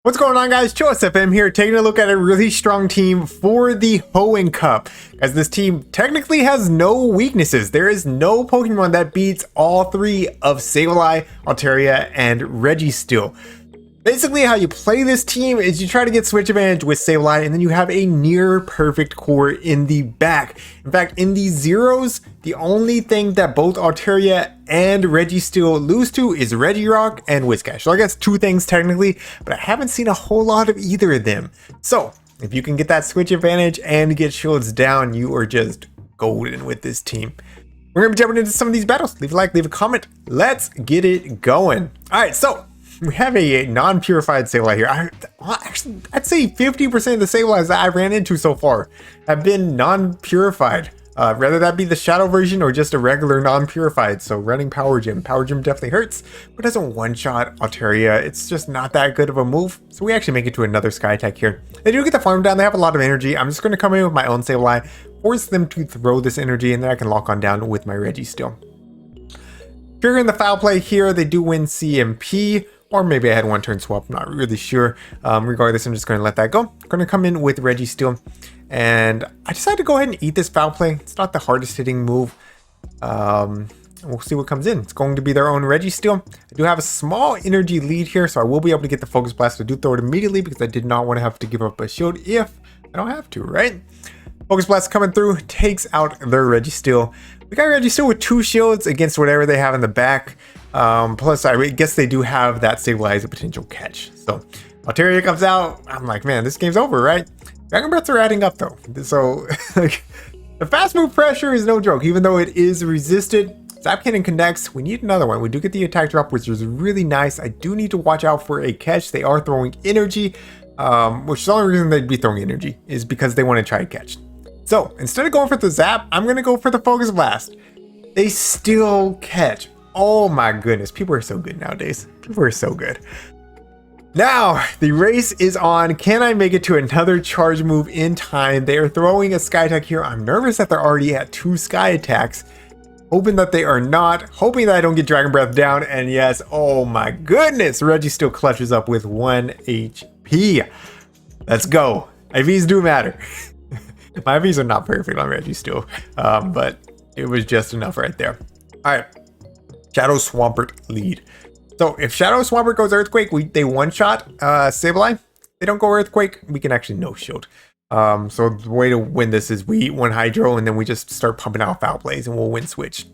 What's going on, guys? HOENN here, taking a look at a really strong team for the HOENN Cup. As this team technically has no weaknesses. There is no Pokemon that beats all three of Sableye, Altaria, and Registeel. Basically, how you play this team is you try to get switch advantage with Sableye, and then you have a near perfect core in the back. In fact, in the zeros, the only thing that both Altaria and Registeel lose to is Regirock and Whiscash. So I guess two things technically, but I haven't seen a whole lot of either of them. So if you can get that switch advantage and get shields down, you are just golden with this team. We're gonna be jumping into some of these battles. Leave a like, leave a comment. Let's get it going. All right, so we have a non-purified Sableye here. Actually, I'd say 50% of the Sableyes that I ran into so far have been non-purified. Whether that be the shadow version or just a regular non-purified. So running Power Gym. Power Gym definitely hurts, but doesn't one-shot Altaria. It's just not that good of a move. So we actually make it to another Sky Attack here. They do get the farm down. They have a lot of energy. I'm just going to come in with my own Sableye, force them to throw this energy, and then I can lock on down with my Registeel. Triggering the foul play here, they do win CMP. Or maybe I had one turn swap, I'm not really sure. Regardless, I'm just going to let that go. I'm going to come in with Registeel. And I decided to go ahead and eat this foul play. It's not the hardest hitting move. We'll see what comes in. It's going to be their own Registeel. I do have a small energy lead here, so I will be able to get the Focus Blast. I do throw it immediately because I did not want to have to give up a shield if I don't have to, right? Focus Blast coming through, takes out their Registeel. We got Registeel with 2 shields against whatever they have in the back. Plus, I guess they do have that Sableye as a potential catch. So, Altaria comes out. I'm like, man, this game's over, right? Dragon Breaths are adding up, though. So, like, the fast move pressure is no joke, even though it is resisted. Zap Cannon connects. We need another one. We do get the attack drop, which is really nice. I do need to watch out for a catch. They are throwing energy, which is the only reason they'd be throwing energy is because they want to try a catch. So, instead of going for the Zap, I'm going to go for the Focus Blast. They still catch. Oh my goodness, people are so good nowadays. People are so good. Now, the race is on. Can I make it to another charge move in time? They are throwing a Sky Attack here. I'm nervous that they're already at 2 Sky Attacks. Hoping that they are not. Hoping that I don't get Dragon Breath down. And yes, oh my goodness, Registeel clutches up with 1 HP. Let's go. IVs do matter. My IVs are not perfect on Registeel, but it was just enough right there. All right. Shadow Swampert lead. So if Shadow Swampert goes Earthquake, they one-shot Sableye. They don't go Earthquake, we can actually no-shield. So the way to win this is we eat 1 Hydro and then we just start pumping out foul plays and we'll win switch.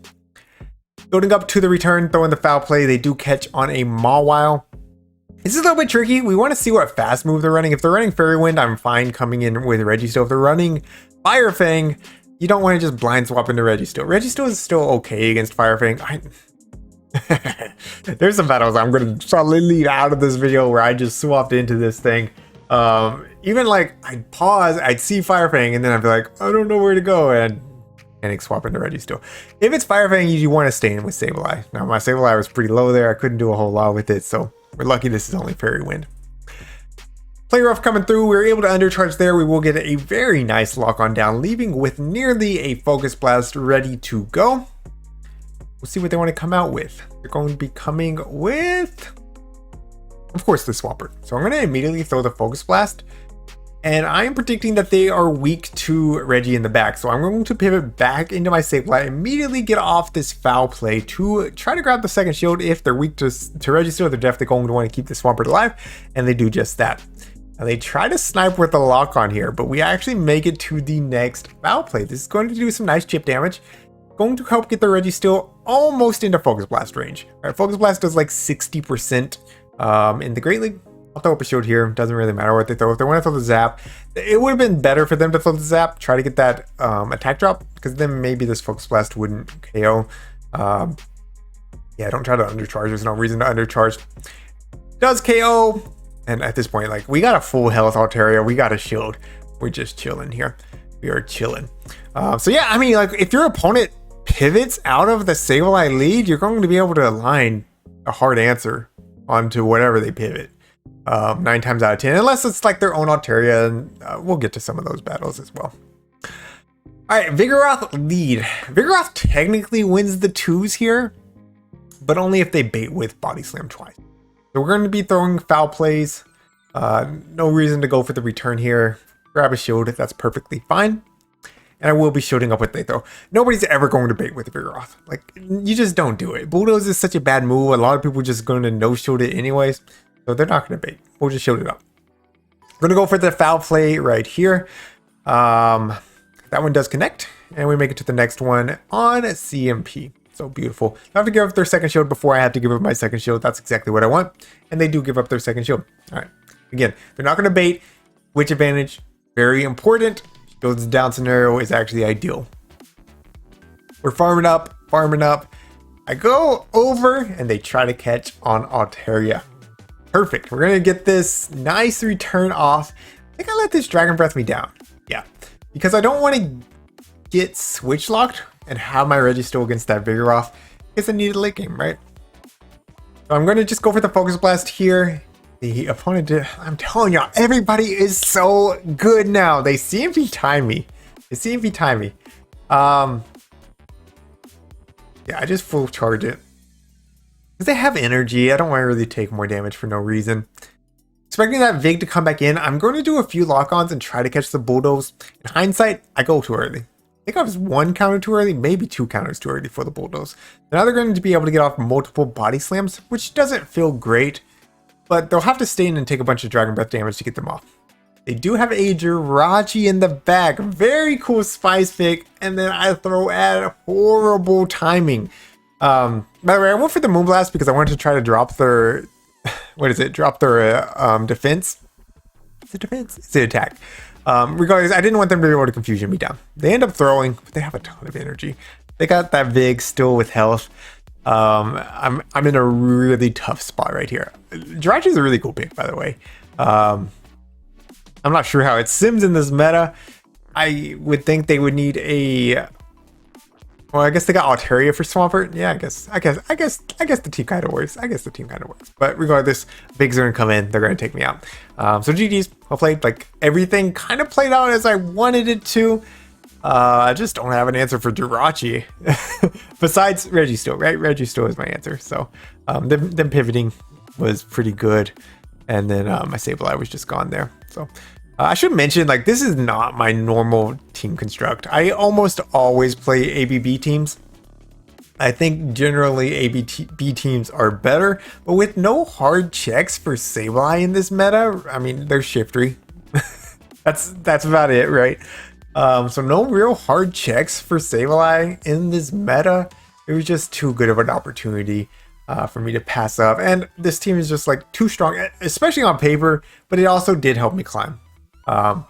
Building up to the return, throwing the foul play. They do catch on a Mawile. This is a little bit tricky. We want to see what fast move they're running. If they're running Fairy Wind, I'm fine coming in with Registeel. If they're running Fire Fang, you don't want to just blind swap into Registeel. Registeel is still okay against Fire Fang. There's some battles I'm going to solidly leave out of this video where I just swapped into this thing. Even like I'd pause, I'd see Fire Fang, and then I'd be like, I don't know where to go, and panic swap into Registeel. If it's Fire Fang, you want to stay in with Sableye. Now my Sableye was pretty low there. I couldn't do a whole lot with it, so we're lucky this is only Fairy Wind. Play Rough coming through. We were able to undercharge there. We will get a very nice lock on down, leaving with nearly a Focus Blast ready to go. We'll see what they want to come out with. They're going to be coming with, of course, the Swampert. So I'm going to immediately throw the Focus Blast. And I'm predicting that they are weak to Reggie in the back. So I'm going to pivot back into my Sableye, immediately get off this foul play to try to grab the second shield. If they're weak to Registeel, they're definitely going to want to keep the Swampert alive. And they do just that. Now they try to snipe with the lock on here, but we actually make it to the next foul play. This is going to do some nice chip damage. Going to help get the Registeel almost into Focus Blast range. All right, Focus Blast does like 60% in the Great League. I'll throw up a shield here. Doesn't really matter what they throw. If they want to throw the Zap, it would have been better for them to throw the Zap. Try to get that attack drop, because then maybe this Focus Blast wouldn't KO. Yeah, don't try to undercharge. There's no reason to undercharge. Does KO. And at this point, like, we got a full health Altaria. We got a shield. We're just chilling here. We are chilling. So yeah, I mean, like, if your opponent pivots out of the Sableye lead, you're going to be able to align a hard answer onto whatever they pivot 9 times out of 10, unless it's like their own Altaria, and we'll get to some of those battles as well. All right, Vigoroth lead. Vigoroth technically wins the 2s here, but only if they bait with Body Slam twice. So we're going to be throwing foul plays. No reason to go for the return here. Grab a shield, that's perfectly fine. And I will be shielding up with they throw. Nobody's ever going to bait with Vigoroth. Like, you just don't do it. Bulldoze is such a bad move. A lot of people are just going to no-shield it anyways. So they're not going to bait. We'll just shield it up. We're going to go for the foul play right here. That one does connect. And we make it to the next one on CMP. So beautiful. I have to give up their second shield before I have to give up my second shield. That's exactly what I want. And they do give up their second shield. All right. Again, they're not going to bait. Which advantage? Very important. Shields down scenario is actually ideal. We're farming up, farming up. I go over and they try to catch on Altaria. Perfect. We're going to get this nice return off. I think I let this Dragon Breath me down. Yeah. Because I don't want to get switch locked and have my Registeel against that Vigoroth. Because I need a late game, right? So I'm going to just go for the Focus Blast here. The opponent did, I'm telling y'all, everybody is so good now. They CMP time me. They CMP time me. Yeah, I just full charge it. Because they have energy. I don't want to really take more damage for no reason. Expecting that Vig to come back in, I'm going to do a few lock-ons and try to catch the Bulldoze. In hindsight, I go too early. I think I was one counter too early, maybe two counters too early for the Bulldoze. Now they're going to be able to get off multiple body slams, which doesn't feel great. But they'll have to stay in and take a bunch of Dragon Breath damage to get them off. They do have a Jirachi in the back. Very cool spice pick. And then I throw at horrible timing. By the way, I went for the Moonblast because I wanted to try to drop their... What is it? Drop their defense. It's a defense. It's an attack. Regardless, I didn't want them to be able to confusion me down. They end up throwing, but they have a ton of energy. They got that Vig still with health. I'm in a really tough spot right here. Jirachi is a really cool pick, by the way. I'm not sure how it sims in this meta. I would think they would need a... Well, I guess they got Altaria for Swampert. Yeah, I guess the team kind of works. But regardless, Bigs are gonna come in. They're gonna take me out. So GG's. Well played. Like everything kind of played out as I wanted it to. I just don't have an answer for Jirachi. Besides Registeel, right? Registeel is my answer. So them pivoting was pretty good. And then my Sableye was just gone there. So I should mention, like, this is not my normal team construct. I almost always play ABB teams. I think generally ABB teams are better. But with no hard checks for Sableye in this meta, I mean, they're shifty. That's about it, right? So no real hard checks for Sableye in this meta. It was just too good of an opportunity for me to pass up. And this team is just like too strong, especially on paper, but it also did help me climb. So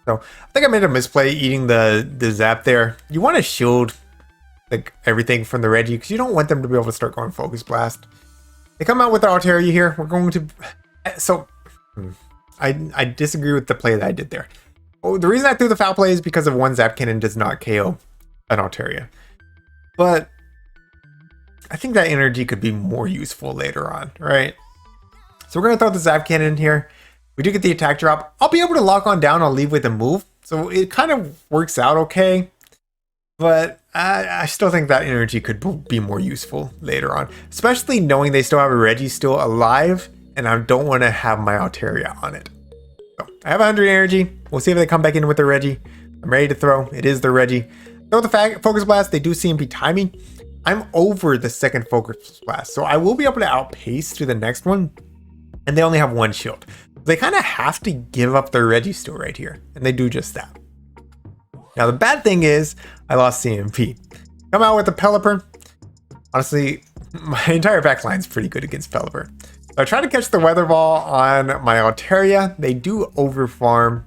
I think I made a misplay eating the zap there. You want to shield like everything from the Reggie because you don't want them to be able to start going Focus Blast. They come out with the Altaria here. We're going to... So I disagree with the play that I did there. Oh, the reason I threw the foul play is because of one Zap Cannon does not KO an Altaria. But I think that energy could be more useful later on, right? So we're going to throw the Zap Cannon in here. We do get the attack drop. I'll be able to lock on down. I'll leave with a move. So it kind of works out okay. But I still think that energy could be more useful later on. Especially knowing they still have a Reggie still alive. And I don't want to have my Altaria on it. So I have 100 energy. We'll see if they come back in with the Reggie. I'm ready to throw. It is the Reggie. Throw the Focus Blast. They do CMP timing. I'm over the second Focus Blast. So I will be able to outpace to the next one. And they only have one shield. They kind of have to give up their Reggie still right here. And they do just that. Now the bad thing is I lost CMP. Come out with the Pelipper. Honestly, my entire back line is pretty good against Pelipper. So I try to catch the Weather Ball on my Altaria. They do overfarm.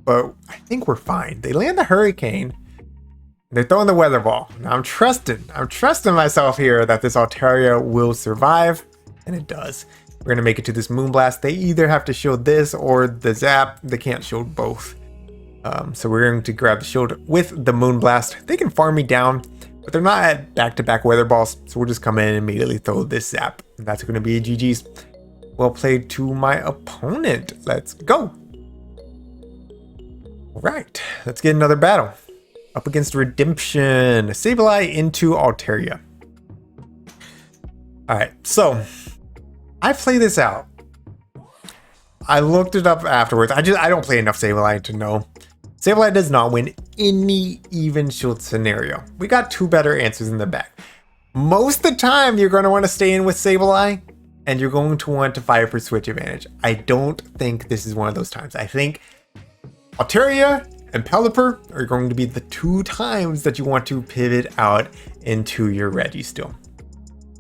But I think we're fine. They land the Hurricane. They're throwing the Weather Ball. Now I'm trusting myself here that this Altaria will survive. And it does. We're going to make it to this Moonblast. They either have to shield this or the Zap. They can't shield both. So we're going to grab the shield with the Moonblast. They can farm me down, but they're not at back-to-back Weather Balls. So we'll just come in and immediately throw this Zap. And that's going to be a GG's. Well played to my opponent. Let's go. All right, let's get another battle. Up against Redemption. Sableye into Altaria. All right, so I play this out I looked it up afterwards. I don't play enough Sableye to know. Sableye does not win any even shield scenario. We got two better answers in the back. Most of the time, you're going to want to stay in with Sableye, and you're going to want to fire for switch advantage. I don't think this is one of those times. I think Altaria and Pelipper are going to be the two times that you want to pivot out into your Registeel.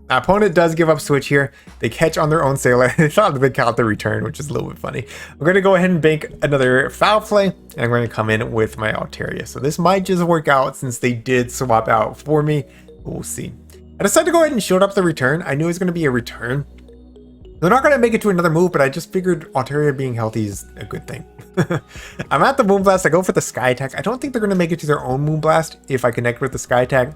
My opponent does give up switch here. They catch on their own Sableye. They thought they count the return, which is a little bit funny. I'm going to go ahead and bank another foul play, and I'm going to come in with my Altaria. So this might just work out since they did swap out for me. We'll see. I decided to go ahead and shield up the return. I knew it was going to be a return. They're not going to make it to another move, but I just figured Altaria being healthy is a good thing. I'm at the Moonblast. I go for the Sky Attack. I don't think they're going to make it to their own Moonblast if I connect with the Sky Attack.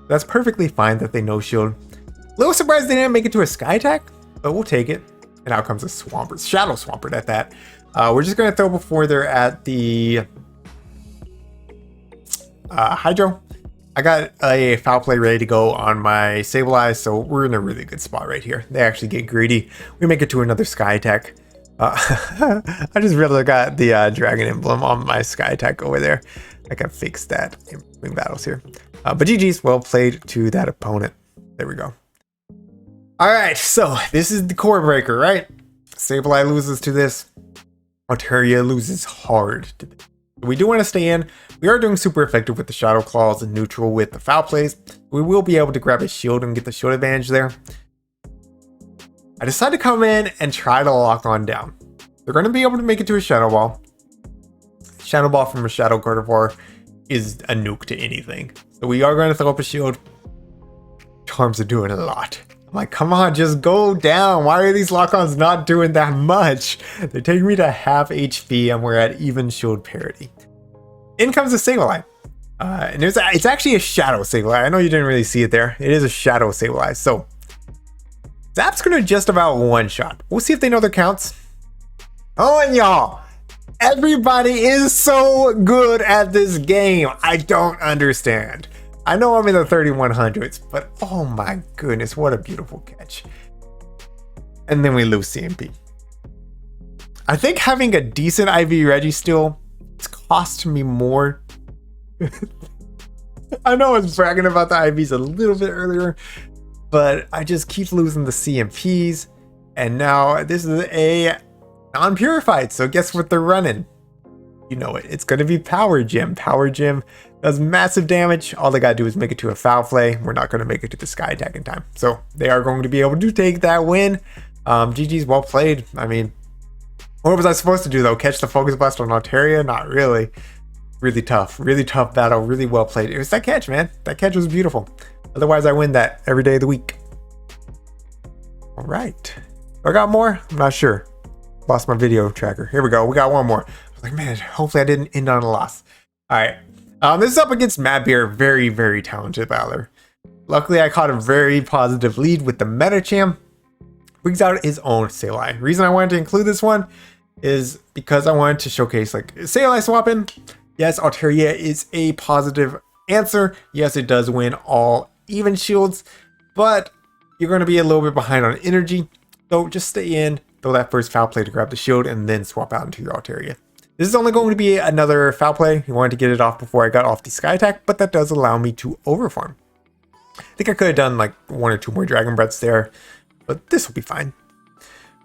That's perfectly fine that they no shield. A little surprised they didn't make it to a Sky Attack, but we'll take it. And out comes a Swampert, Shadow Swampert at that. We're just going to throw before they're at the Hydro. I got a foul play ready to go on my Sableye, so we're in a really good spot right here. They actually get greedy. We make it to another Sky Attack. I just really got the Dragon Emblem on my Sky Attack over there. I can fix that in between battles here. But GG's, well played to that opponent. There we go. All right, so this is the core breaker, right? Sableye loses to this. Altaria loses hard to this. We do want to stay in. We are doing super effective with the Shadow Claws and neutral with the foul plays. We will be able to grab a shield and get the shield advantage there. I decided to come in and try to lock on down. They're going to be able to make it to a Shadow Ball. Shadow Ball from a Shadow Gardevoir is a nuke to anything. So we are going to throw up a shield. Charms are doing a lot. I'm like, come on, just go down. Why are these lock-ons not doing that much? They're taking me to half HP and we're at even shield parity. In comes the Sableye. And it's actually a Shadow Sableye. I know you didn't really see it there. It is a Shadow Sableye. So Zap's going to just about one-shot. We'll see if they know their counts. Oh, and y'all, everybody is so good at this game. I don't understand. I know I'm in the 3100s, but oh my goodness, what a beautiful catch. And then we lose CMP. I think having a decent IV Registeel, it's cost me more. I know I was bragging about the IVs a little bit earlier, but I just keep losing the CMPs. And now this is a non-purified, so guess what they're running? You know it. It's going to be Power Gem. Power Gem does massive damage. All they got to do is make it to a foul play. We're not going to make it to the Sky Attack in time. So they are going to be able to take that win. GG's, well played. I mean, what was I supposed to do though? Catch the Focus Blast on Altaria? Not really. Really tough battle. Really well played. It was that catch, man. That catch was beautiful. Otherwise, I win that every day of the week. All right. I got more? I'm not sure. Lost my video tracker. Here we go. We got one more. I was like, man, hopefully I didn't end on a loss. All right. This is up against Matt Beer. Very, very talented battler. Luckily, I caught a very positive lead with the Metacham. Brings out his own Sableye. The reason I wanted to include this one is because I wanted to showcase like Sableye swapping. Yes, Altaria is a positive answer. Yes, it does win all even shields, but you're going to be a little bit behind on energy. So just stay in, throw that first foul play to grab the shield, and then swap out into your Altaria. This is only going to be another foul play. You wanted to get it off before I got off the Sky Attack, but that does allow me to overfarm. I think I could have done like one or two more Dragon Breaths there, but this will be fine.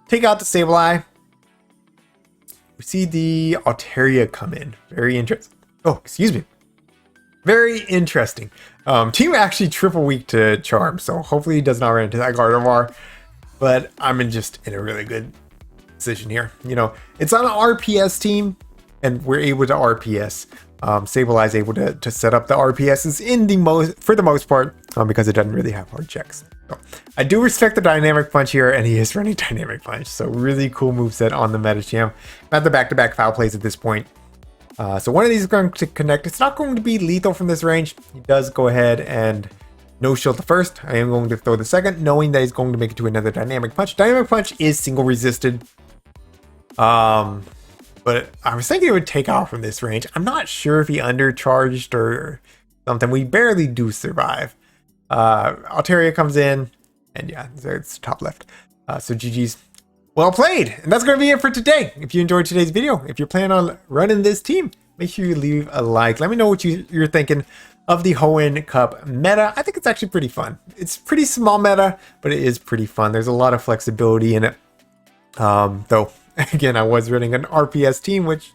Take out the Sableye. We see the Altaria come in. Very interesting. Oh, excuse me. Very interesting. Team actually triple weak to Charm, so hopefully he does not run into that Gardevoir. But I'm just in a really good position here. You know, it's on an RPS team, and we're able to RPS. Sableye is able to set up the RPSs in for the most part, because it doesn't really have hard checks. So, I do respect the Dynamic Punch here, and he is running Dynamic Punch. So really cool moveset on the Metacham. I'm at the back-to-back foul plays at this point. So one of these is going to connect. It's not going to be lethal from this range. He does go ahead and no shield the first. I am going to throw the second, knowing that he's going to make it to another Dynamic Punch. Dynamic Punch is single resisted. But I was thinking it would take off from this range. I'm not sure if he undercharged or something. We barely do survive. Altaria comes in, and yeah, it's top left. So GG's. Well played. And that's going to be it for today. If you enjoyed today's video, if you're planning on running this team, make sure you leave a like. Let me know what you're thinking of the HOENN Cup meta. I think it's actually pretty fun. It's pretty small meta, but it is pretty fun. There's a lot of flexibility in it. Though, again, I was running an RPS team, which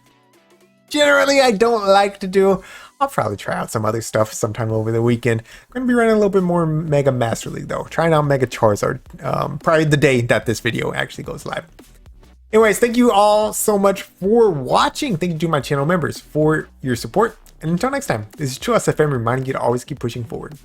generally I don't like to do. I'll probably try out some other stuff sometime over the weekend. I'm going to be running a little bit more Mega Master League, though. Trying out Mega Charizard. Probably the day that this video actually goes live. Anyways, thank you all so much for watching. Thank you to my channel members for your support. And until next time, this is TrueSFM reminding you to always keep pushing forward.